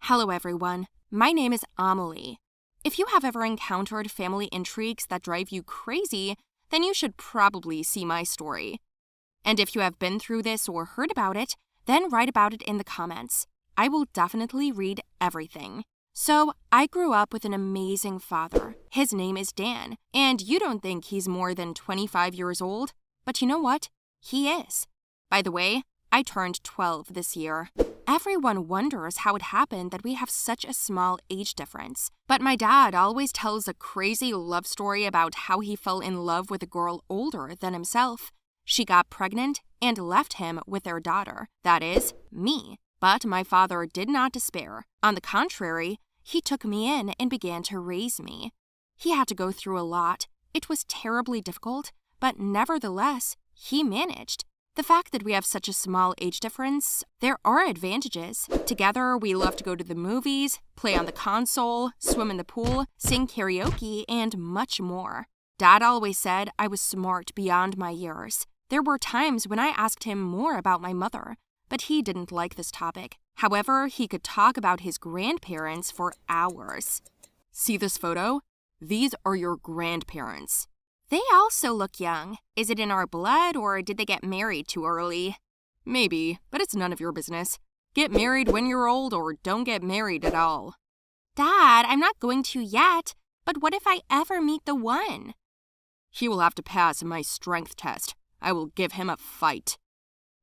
Hello everyone, my name is Amelie. If you have ever encountered family intrigues that drive you crazy, then you should probably see my story. And if you have been through this or heard about it, then write about it in the comments. I will definitely read everything. So, I grew up with an amazing father. His name is Dan, and you don't think he's more than 25 years old, but you know what? He is. By the way, I turned 12 this year. Everyone wonders how it happened that we have such a small age difference. But my dad always tells a crazy love story about how he fell in love with a girl older than himself. She got pregnant and left him with their daughter, that is, me. But my father did not despair. On the contrary, he took me in and began to raise me. He had to go through a lot. It was terribly difficult, but nevertheless, he managed. The fact that we have such a small age difference, there are advantages. Together, we love to go to the movies, play on the console, swim in the pool, sing karaoke, and much more. Dad always said I was smart beyond my years. There were times when I asked him more about my mother, but he didn't like this topic. However, he could talk about his grandparents for hours. See this photo? These are your grandparents. They also look young. Is it in our blood, or did they get married too early? Maybe, but it's none of your business. Get married when you're old, or don't get married at all. Dad, I'm not going to yet, but what if I ever meet the one? He will have to pass my strength test. I will give him a fight.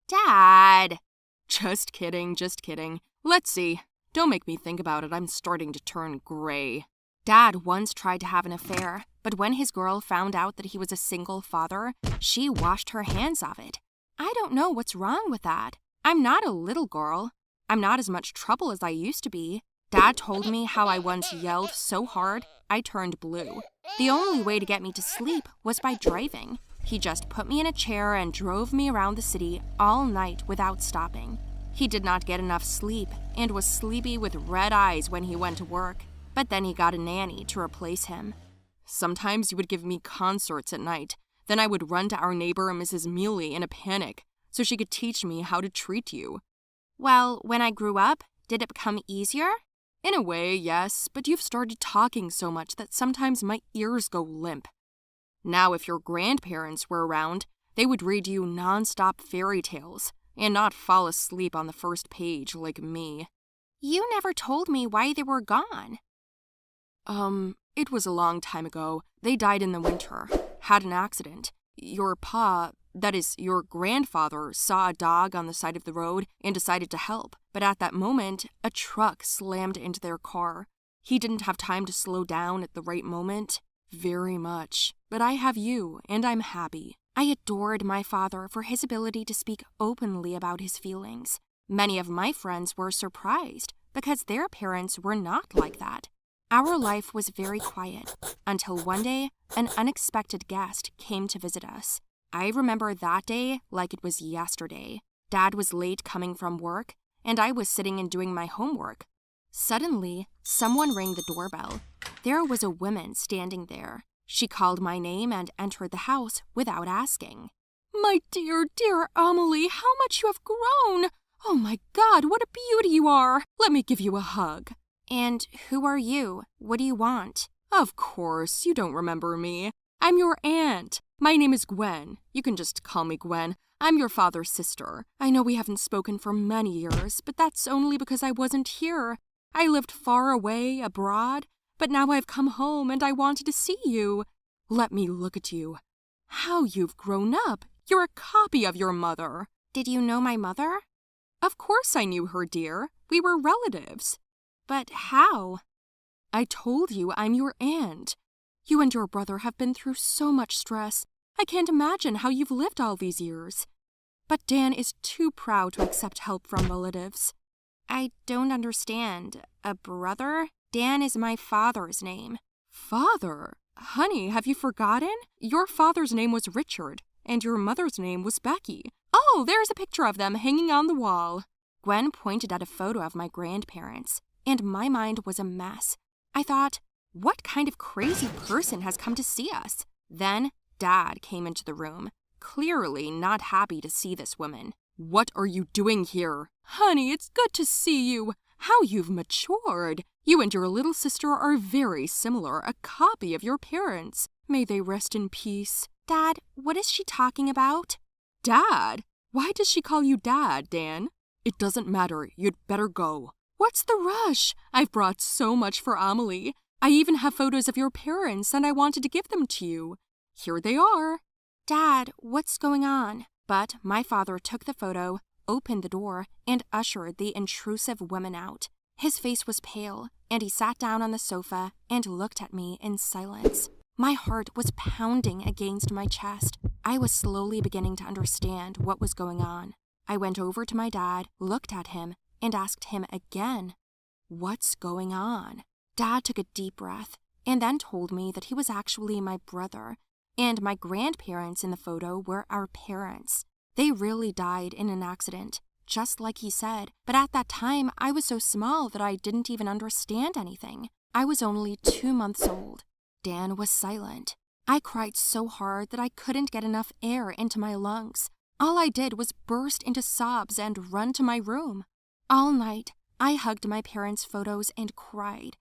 Dad! Just kidding, just kidding. Let's see. Don't make me think about it. I'm starting to turn gray. Dad once tried to have an affair, but when his girl found out that he was a single father, she washed her hands of it. I don't know what's wrong with that. I'm not a little girl. I'm not as much trouble as I used to be. Dad told me how I once yelled so hard I turned blue. The only way to get me to sleep was by driving. He just put me in a chair and drove me around the city all night without stopping. He did not get enough sleep and was sleepy with red eyes when he went to work. But then he got a nanny to replace him. Sometimes he would give me concerts at night. Then I would run to our neighbor, Mrs. Muley, in a panic, so she could teach me how to treat you. Well, when I grew up, did it become easier? In a way, yes, but you've started talking so much that sometimes my ears go limp. Now, if your grandparents were around, they would read you non-stop fairy tales and not fall asleep on the first page like me. You never told me why they were gone. It was a long time ago. They died in the winter. Had an accident. Your grandfather, saw a dog on the side of the road and decided to help. But at that moment, a truck slammed into their car. He didn't have time to slow down at the right moment. Very much. But I have you, and I'm happy. I adored my father for his ability to speak openly about his feelings. Many of my friends were surprised because their parents were not like that. Our life was very quiet until one day an unexpected guest came to visit us. I remember that day like it was yesterday. Dad was late coming from work, and I was sitting and doing my homework. Suddenly, someone rang the doorbell. There was a woman standing there. She called my name and entered the house without asking. My dear, dear Amelie, how much you have grown! Oh my God, what a beauty you are! Let me give you a hug. And who are you? What do you want? Of course, you don't remember me. I'm your aunt. My name is Gwen. You can just call me Gwen. I'm your father's sister. I know we haven't spoken for many years, but that's only because I wasn't here. I lived far away, abroad, but now I've come home and I wanted to see you. Let me look at you. How you've grown up. You're a copy of your mother. Did you know my mother? Of course I knew her, dear. We were relatives. But how? I told you I'm your aunt. You and your brother have been through so much stress. I can't imagine how you've lived all these years. But Dan is too proud to accept help from relatives. I don't understand. A brother? Dan is my father's name. Father? Honey, have you forgotten? Your father's name was Richard, and your mother's name was Becky. Oh, there's a picture of them hanging on the wall. Gwen pointed at a photo of my grandparents, and my mind was a mess. I thought, what kind of crazy person has come to see us? Then Dad came into the room, clearly not happy to see this woman. What are you doing here? Honey, it's good to see you. How you've matured! You and your little sister are very similar, a copy of your parents. May they rest in peace. Dad, what is she talking about? Dad? Why does she call you Dad, Dan? It doesn't matter. You'd better go. What's the rush? I've brought so much for Amelie. I even have photos of your parents, and I wanted to give them to you. Here they are. Dad, what's going on? But my father took the photo, opened the door, and ushered the intrusive woman out. His face was pale, and he sat down on the sofa and looked at me in silence. My heart was pounding against my chest. I was slowly beginning to understand what was going on. I went over to my dad, looked at him, and asked him again, "What's going on?" Dad took a deep breath and then told me that he was actually my brother, and my grandparents in the photo were our parents. They really died in an accident, just like he said, but at that time I was so small that I didn't even understand anything. I was only 2 months old. Dan was silent. I cried so hard that I couldn't get enough air into my lungs. All I did was burst into sobs and run to my room. All night, I hugged my parents' photos and cried.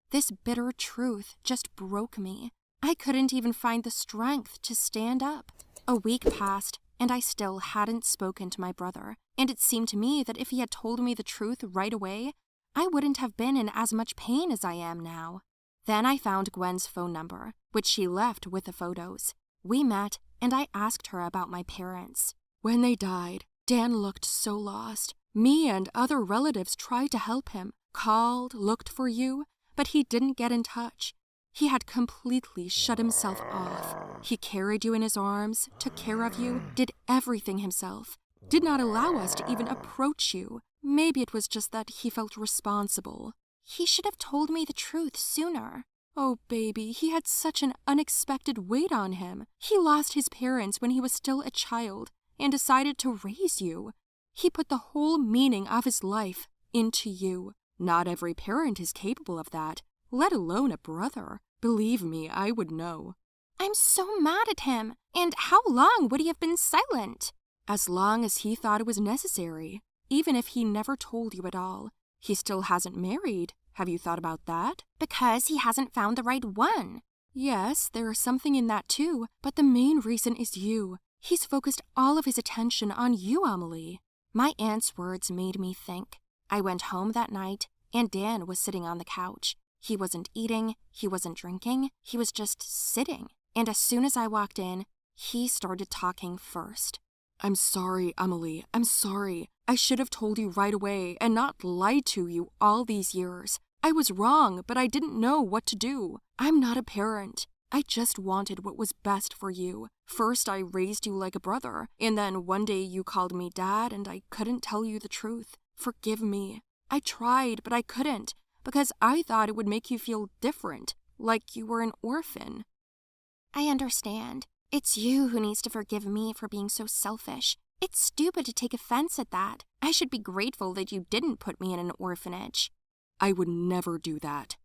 This bitter truth just broke me. I couldn't even find the strength to stand up. A week passed, and I still hadn't spoken to my brother, and it seemed to me that if he had told me the truth right away, I wouldn't have been in as much pain as I am now. Then I found Gwen's phone number, which she left with the photos. We met, and I asked her about my parents. When they died, Dan looked so lost. Me and other relatives tried to help him, called, looked for you, but he didn't get in touch. He had completely shut himself off. He carried you in his arms, took care of you, did everything himself, did not allow us to even approach you. Maybe it was just that he felt responsible. He should have told me the truth sooner. Oh, baby, he had such an unexpected weight on him. He lost his parents when he was still a child and decided to raise you. He put the whole meaning of his life into you. Not every parent is capable of that, let alone a brother. Believe me, I would know. I'm so mad at him. And how long would he have been silent? As long as he thought it was necessary, even if he never told you at all. He still hasn't married. Have you thought about that? Because he hasn't found the right one. Yes, there is something in that too, but the main reason is you. He's focused all of his attention on you, Amelie. My aunt's words made me think. I went home that night, and Dan was sitting on the couch. He wasn't eating, he wasn't drinking, he was just sitting. And as soon as I walked in, he started talking first. I'm sorry, Amelie, I'm sorry. I should have told you right away and not lied to you all these years. I was wrong, but I didn't know what to do. I'm not a parent. I just wanted what was best for you. First, I raised you like a brother, and then one day you called me Dad, and I couldn't tell you the truth. Forgive me. I tried, but I couldn't, because I thought it would make you feel different, like you were an orphan. I understand. It's you who needs to forgive me for being so selfish. It's stupid to take offense at that. I should be grateful that you didn't put me in an orphanage. I would never do that.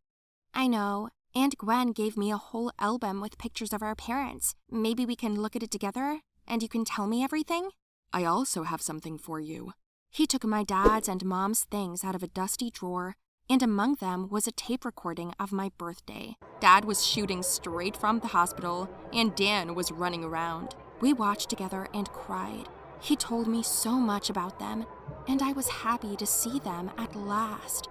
I know. Aunt Gwen gave me a whole album with pictures of our parents. Maybe we can look at it together, and you can tell me everything? I also have something for you. He took my dad's and mom's things out of a dusty drawer, and among them was a tape recording of my birthday. Dad was shooting straight from the hospital, and Dan was running around. We watched together and cried. He told me so much about them, and I was happy to see them at last.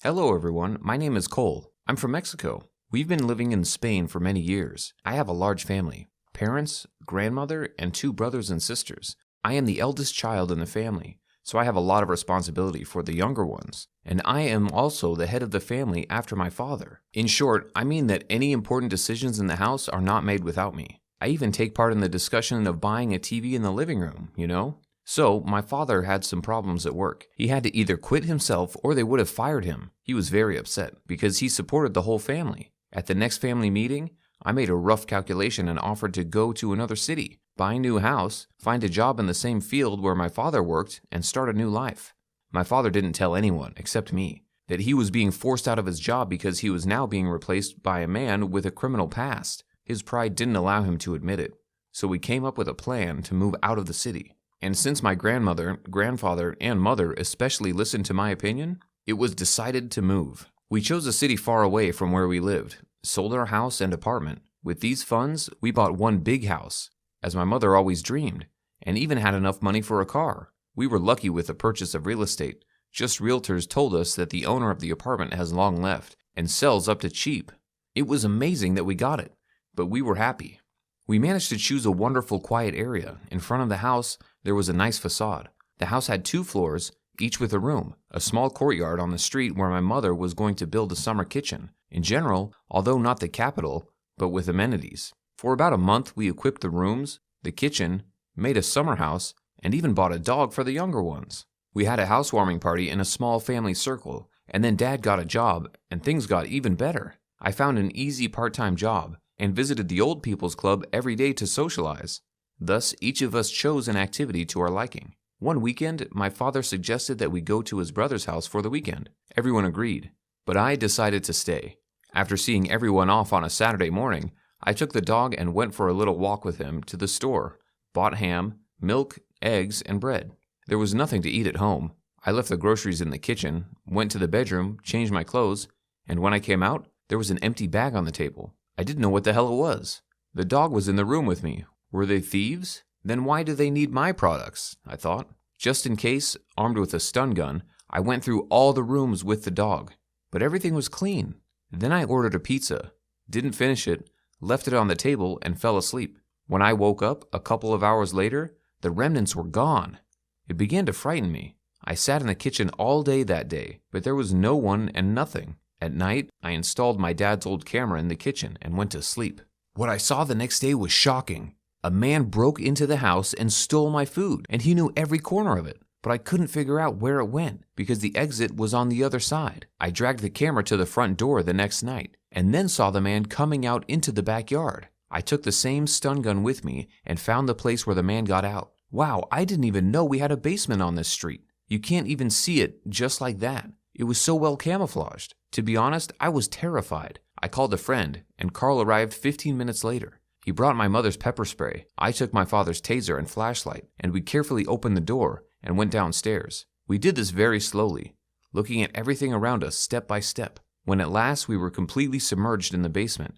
Hello everyone, my name is Cole. I'm from Mexico. We've been living in Spain for many years. I have a large family, parents, grandmother, and 2 brothers and sisters. I am the eldest child in the family, so I have a lot of responsibility for the younger ones. And I am also the head of the family after my father. In short, I mean that any important decisions in the house are not made without me. I even take part in the discussion of buying a TV in the living room, you know? So, my father had some problems at work. He had to either quit himself or they would have fired him. He was very upset because he supported the whole family. At the next family meeting, I made a rough calculation and offered to go to another city, buy a new house, find a job in the same field where my father worked, and start a new life. My father didn't tell anyone, except me, that he was being forced out of his job because he was now being replaced by a man with a criminal past. His pride didn't allow him to admit it. So we came up with a plan to move out of the city. And since my grandmother, grandfather, and mother especially listened to my opinion, It was decided to move. We chose a city far away from where we lived, sold our house and apartment. With these funds, we bought one big house, as my mother always dreamed, and even had enough money for a car. We were lucky with the purchase of real estate. Just realtors told us that the owner of the apartment has long left and sells up to cheap. It was amazing that we got it, but we were happy. We managed to choose a wonderful quiet area. In front of the house, there was a nice facade. The house had 2 floors, each with a room, a small courtyard on the street where my mother was going to build a summer kitchen. In general, although not the capital, but with amenities. For about a month, we equipped the rooms, the kitchen, made a summer house, and even bought a dog for the younger ones. We had a housewarming party in a small family circle, and then Dad got a job, and things got even better. I found an easy part-time job and visited the Old People's Club every day to socialize. Thus, each of us chose an activity to our liking. One weekend, my father suggested that we go to his brother's house for the weekend. Everyone agreed, but I decided to stay. After seeing everyone off on a Saturday morning, I took the dog and went for a little walk with him to the store, bought ham, milk, eggs, and bread. There was nothing to eat at home. I left the groceries in the kitchen, went to the bedroom, changed my clothes, and when I came out, there was an empty bag on the table. I didn't know what the hell it was. The dog was in the room with me. Were they thieves? Then why do they need my products? I thought. Just in case, armed with a stun gun, I went through all the rooms with the dog. But everything was clean. Then I ordered a pizza, didn't finish it, left it on the table, and fell asleep. When I woke up a couple of hours later, the remnants were gone. It began to frighten me. I sat in the kitchen all day that day, but there was no one and nothing. At night, I installed my dad's old camera in the kitchen and went to sleep. What I saw the next day was shocking. A man broke into the house and stole my food, and he knew every corner of it. But I couldn't figure out where it went because the exit was on the other side. I dragged the camera to the front door the next night and then saw the man coming out into the backyard. I took the same stun gun with me and found the place where the man got out. Wow, I didn't even know we had a basement on this street. You can't even see it just like that. It was so well camouflaged. To be honest, I was terrified. I called a friend, and Carl arrived 15 minutes later. He brought my mother's pepper spray. I took my father's taser and flashlight, and we carefully opened the door and went downstairs. We did this very slowly, looking at everything around us step by step. When at last we were completely submerged in the basement,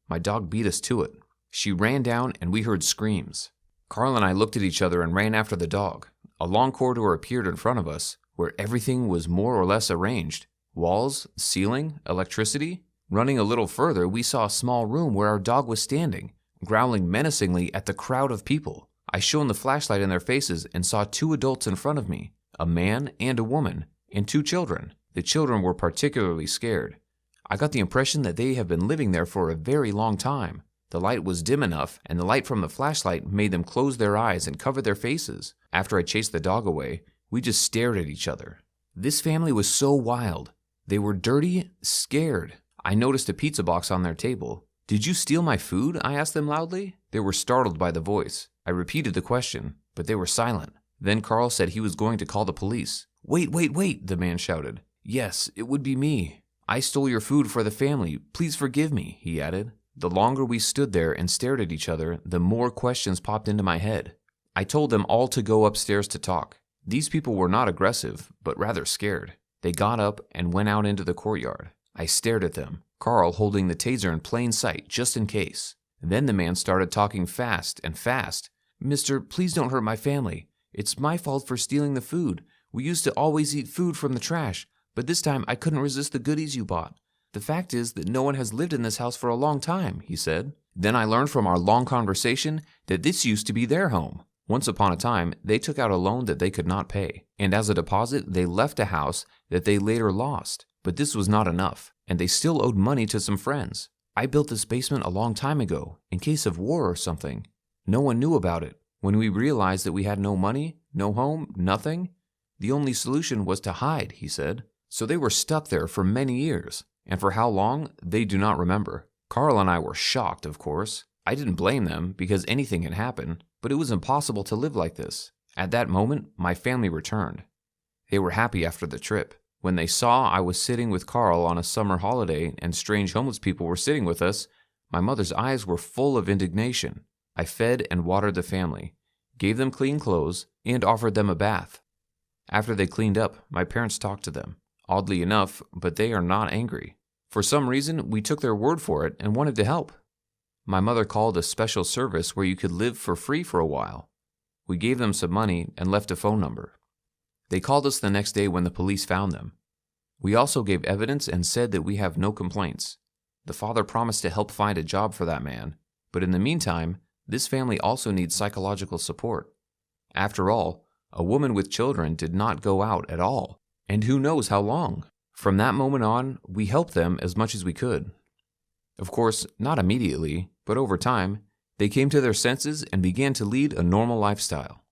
my dog beat us to it. She ran down and we heard screams. Carl and I looked at each other and ran after the dog. A long corridor appeared in front of us where everything was more or less arranged. Walls, ceiling, electricity. Running a little further, we saw a small room where our dog was standing, growling menacingly at the crowd of people. I shone the flashlight in their faces and saw 2 adults in front of me, a man and a woman, and 2 children. The children were particularly scared. I got the impression that they have been living there for a very long time. The light was dim enough, and the light from the flashlight made them close their eyes and cover their faces. After I chased the dog away, we just stared at each other. This family was so wild. They were dirty, scared. I noticed a pizza box on their table. "Did you steal my food?" I asked them loudly. They were startled by the voice. I repeated the question, but they were silent. Then Carl said he was going to call the police. Wait, the man shouted. "Yes, it would be me. I stole your food for the family. Please forgive me," he added. The longer we stood there and stared at each other, the more questions popped into my head. I told them all to go upstairs to talk. These people were not aggressive, but rather scared. They got up and went out into the courtyard. I stared at them, Carl holding the taser in plain sight just in case. Then the man started talking fast and fast. "Mister, please don't hurt my family. It's my fault for stealing the food. We used to always eat food from the trash, but this time I couldn't resist the goodies you bought. The fact is that no one has lived in this house for a long time," he said. Then I learned from our long conversation that this used to be their home. Once upon a time, they took out a loan that they could not pay, and as a deposit, they left a house that they later lost. But this was not enough, and they still owed money to some friends. I built this basement a long time ago, in case of war or something. No one knew about it. When we realized that we had no money, no home, nothing, the only solution was to hide, he said. So they were stuck there for many years, and for how long, they do not remember. Carl and I were shocked, of course. I didn't blame them because anything can happen, but it was impossible to live like this. At that moment, my family returned. They were happy after the trip. When they saw I was sitting with Carl on a summer holiday and strange homeless people were sitting with us, my mother's eyes were full of indignation. I fed and watered the family, gave them clean clothes, and offered them a bath. After they cleaned up, my parents talked to them. Oddly enough, but they are not angry. For some reason, we took their word for it and wanted to help. My mother called a special service where you could live for free for a while. We gave them some money and left a phone number. They called us the next day when the police found them. We also gave evidence and said that we have no complaints. The father promised to help find a job for that man, but in the meantime, this family also needs psychological support. After all, a woman with children did not go out at all, and who knows how long. From that moment on, we helped them as much as we could. Of course, not immediately, but over time, they came to their senses and began to lead a normal lifestyle.